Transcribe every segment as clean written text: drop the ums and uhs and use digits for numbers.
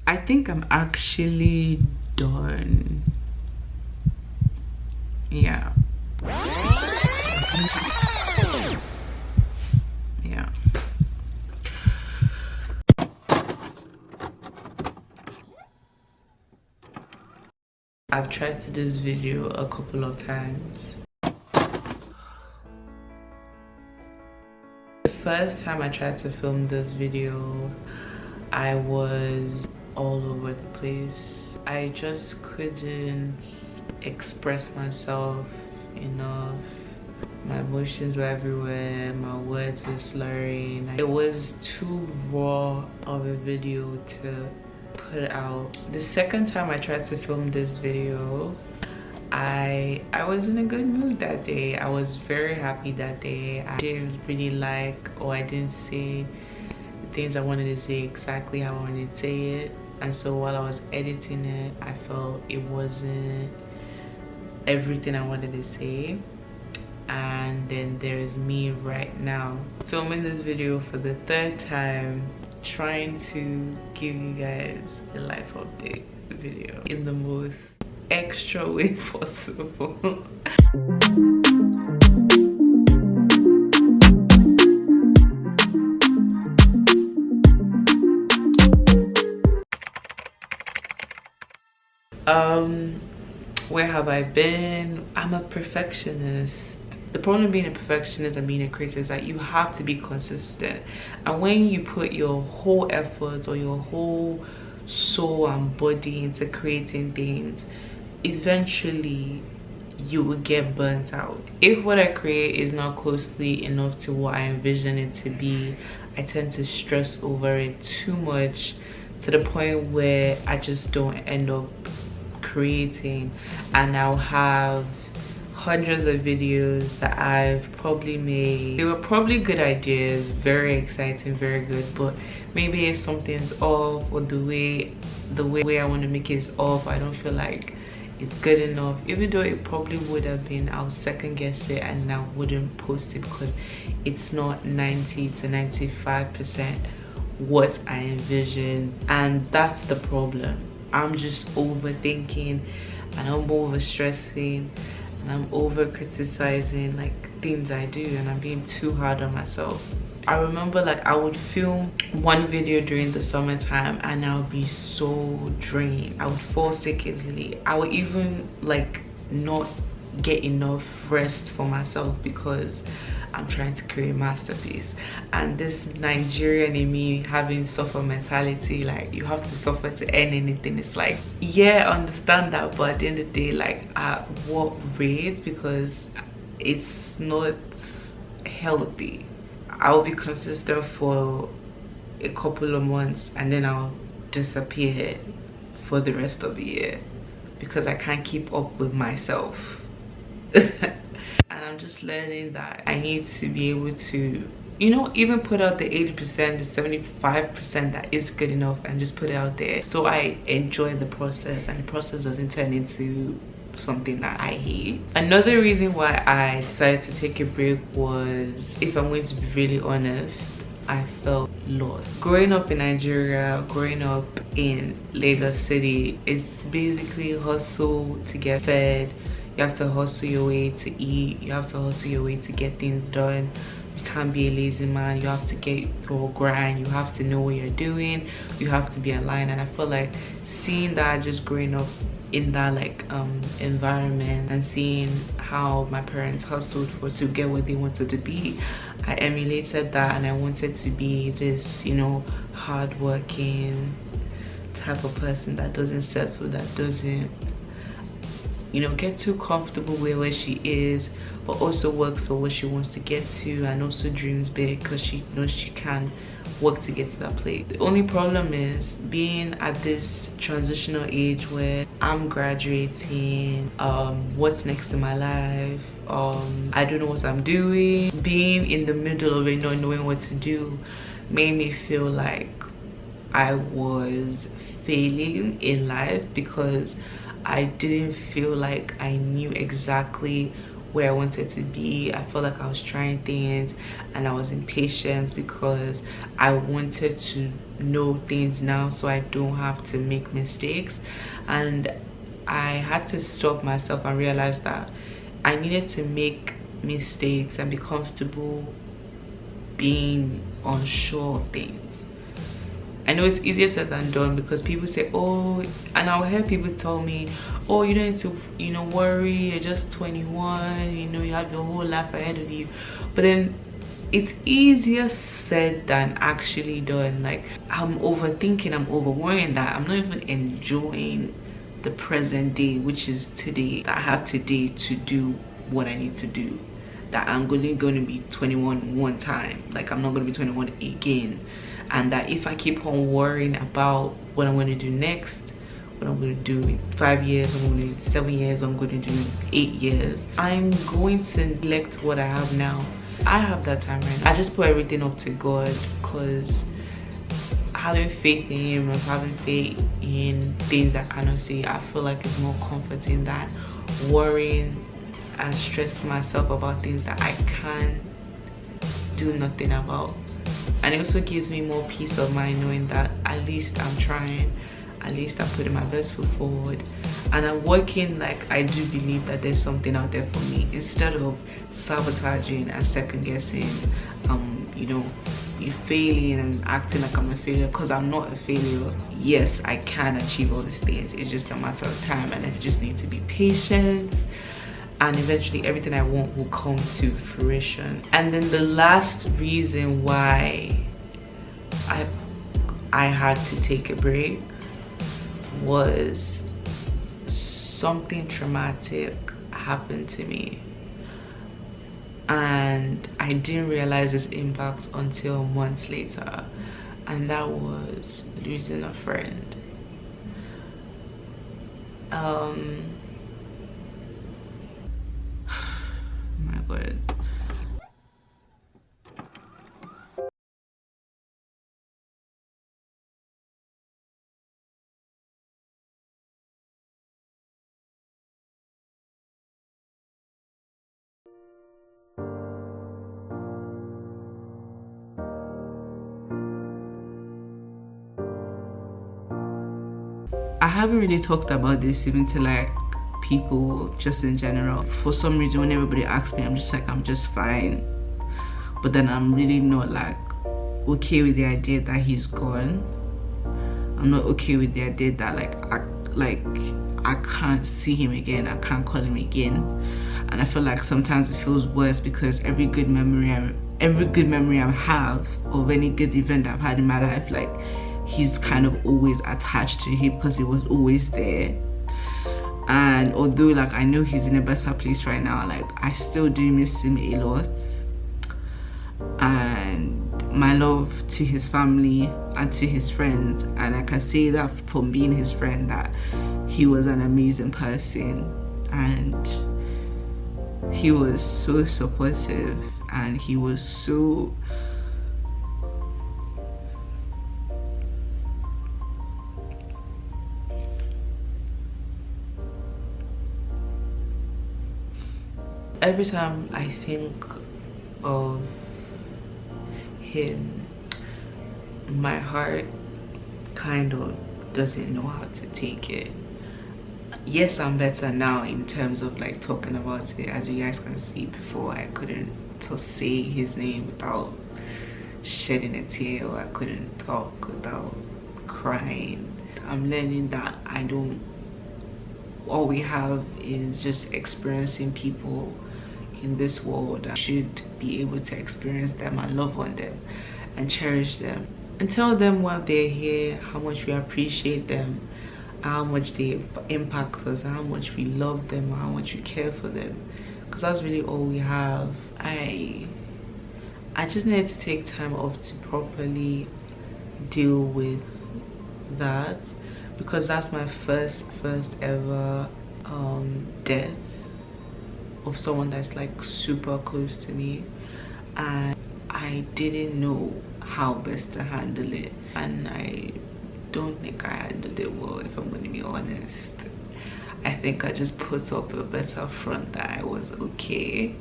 I think I'm actually done. Yeah. Yeah. I've tried to do this video a couple of times. The first time I tried to film this video, I was all over the place. I just couldn't express myself enough. My emotions were everywhere, my words were slurring. It was too raw of a video to put out. The second time I tried to film this video, I was in a good mood that day. I was very happy that day. I didn't really like, or I didn't say the things I wanted to say exactly how I wanted to say it. And so while I was editing it, I felt it wasn't everything I wanted to say. And then there's me right now filming this video for the third time, trying to give you guys a life update video in the most extra way possible. Where have I been? I'm a perfectionist. The problem being a perfectionist and being a creator is that you have to be consistent, and when you put your whole effort or your whole soul and body into creating things, eventually you will get burnt out. If what I create is not closely enough to what I envision it to be, I tend to stress over it too much, to the point where I just don't end up creating, and I'll have hundreds of videos that I've probably made. They were probably good ideas, very exciting, very good, but maybe if something's off, or the way I want to make it is off, I don't feel like it's good enough. Even though it probably would have been, I'll second guess it and I wouldn't post it because it's not 90 to 95% what I envisioned. And that's the problem. I'm just overthinking, and I'm over stressing, and I'm over criticizing like things I do, and I'm being too hard on myself. I remember like I would film one video during the summertime and I would be so drained. I would fall sick easily. I would even like not get enough rest for myself because I'm trying to create a masterpiece. And this Nigerian in me having suffer mentality, like you have to suffer to earn anything. It's like, yeah, I understand that, but at the end of the day, like at what rate? Because it's not healthy. I'll be consistent for a couple of months and then I'll disappear for the rest of the year because I can't keep up with myself. And I'm just learning that I need to be able to, you know, even put out the 80%, the 75% that is good enough, and just put it out there so I enjoy the process and the process doesn't turn into something that I hate. Another reason why I decided to take a break was, if I'm going to be really honest, I felt lost. Growing up in Nigeria, growing up in Lagos City, it's basically hustle to get fed. You have to hustle your way to eat. You have to hustle your way to get things done. You can't be a lazy man. You have to get your grind. You have to know what you're doing. You have to be aligned. And I feel like seeing that, just growing up in that like environment, and seeing how my parents hustled to get what they wanted to be, I emulated that, and I wanted to be this, you know, hardworking type of person that doesn't settle, that doesn't, you know, get too comfortable with where she is, but also works for what she wants to get to, and also dreams big because she knows she can work to get to that place. The only problem is being at this transitional age where I'm graduating, what's next in my life, I don't know what I'm doing. Being in the middle of it, not knowing what to do, made me feel like I was failing in life because I didn't feel like I knew exactly where I wanted to be. I felt like I was trying things and I was impatient because I wanted to know things now so I don't have to make mistakes. And I had to stop myself and realize that I needed to make mistakes and be comfortable being unsure of things. I know it's easier said than done because people say, oh, and I'll hear people tell me, oh, you don't need to, worry, you're just 21, you have your whole life ahead of you. But then it's easier said than actually done. Like, I'm overthinking, I'm overworrying that I'm not even enjoying the present day, which is today. That I have today to do what I need to do. That I'm going to be 21 one time, like I'm not going to be 21 again. And that if I keep on worrying about what I'm going to do next, what I'm going to do in 5 years, what I'm going to do in 7 years, what I'm going to do in 8 years, I'm going to neglect what I have now. I have that time right now. I just put everything up to God, because having faith in Him, having faith in things I cannot see, I feel like it's more comforting than worrying and stressing myself about things that I can do nothing about. And it also gives me more peace of mind knowing that at least I'm trying, at least I'm putting my best foot forward, and I'm working like I do believe that there's something out there for me, instead of sabotaging and second guessing, you failing and acting like I'm a failure, because I'm not a failure. Yes, I can achieve all these things. It's just a matter of time, and I just need to be patient, and eventually everything I want will come to fruition. And then the last reason why I had to take a break was something traumatic happened to me, and I didn't realize its impact until months later, and that was losing a friend. My God. I haven't really talked about this even to like people just in general. For some reason, when everybody asks me, I'm just like, I'm just fine. But then I'm really not like okay with the idea that he's gone. I'm not okay with the idea that I can't see him again, I can't call him again. And I feel like sometimes it feels worse because every good memory I have of any good event I've had in my life, like he's kind of always attached to him because he was always there. And although like I know he's in a better place right now, like I still do miss him a lot. And my love to his family and to his friends, and I can say that from being his friend, that he was an amazing person, and he was so supportive, and he was so every time I think of him, my heart kind of doesn't know how to take it. Yes, I'm better now in terms of like talking about it. As you guys can see, before I couldn't say his name without shedding a tear, or I couldn't talk without crying. I'm learning that all we have is just experiencing people in this world. I should be able to experience them and love on them and cherish them and tell them while they're here how much we appreciate them, how much they impact us, how much we love them, how much we care for them, because that's really all we have. I just needed to take time off to properly deal with that, because that's my first ever death of someone that's like super close to me, and I didn't know how best to handle it, and I don't think I handled it well, if I'm going to be honest. I think I just put up a better front that I was okay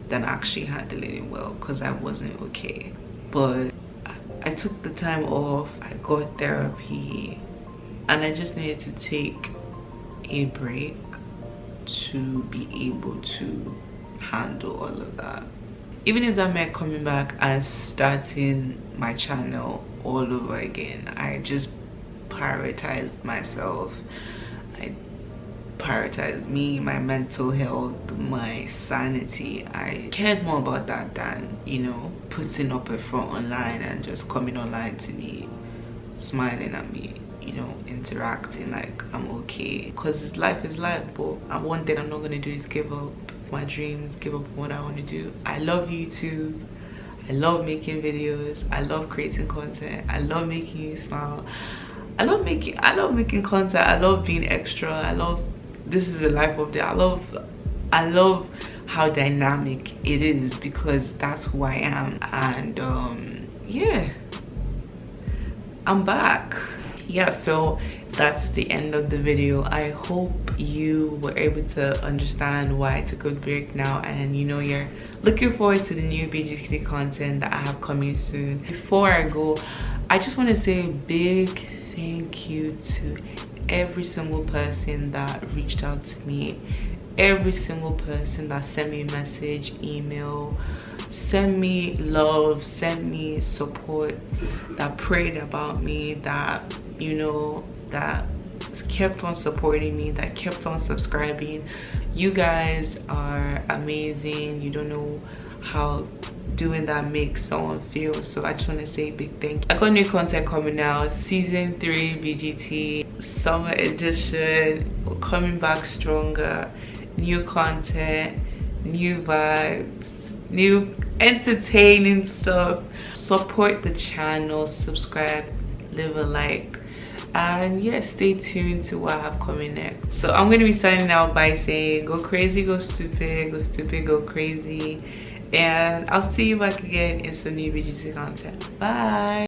than actually handling it well, because I wasn't okay. But I took the time off, I got therapy, and I just needed to take a break to be able to handle all of that. Even if that meant coming back and starting my channel all over again, I just prioritized myself. I prioritized me, my mental health, my sanity. I cared more about that than, you know, putting up a front online and just coming online to me, smiling at me, you know, interacting like I'm okay. Because life is life, but one thing I'm not gonna do is give up my dreams, give up what I want to do. I love YouTube. I love making videos. I love creating content. I love making you smile. I love making content. I love being extra. I love, this is the life of there. I love how dynamic it is, because that's who I am. And yeah, I'm back. Yeah, so that's the end of the video. I hope you were able to understand why I took a break now, and you know, you're looking forward to the new BGT content that I have coming soon. Before I go, I just want to say a big thank you to every single person that reached out to me, every single person that sent me a message, email, send me love, send me support, that prayed about me, that, you know, that kept on supporting me, that kept on subscribing. You guys are amazing. You don't know how doing that makes someone feel. So I just want to say a big thank you. I got new content coming out, season 3 BGT summer edition. We're coming back stronger, new content, new vibes, new entertaining stuff. Support the channel, subscribe, leave a like, and yeah, stay tuned to what I have coming next. So I'm going to be signing out by saying go crazy, go stupid, go crazy, and I'll see you back again in some new BGT content. Bye.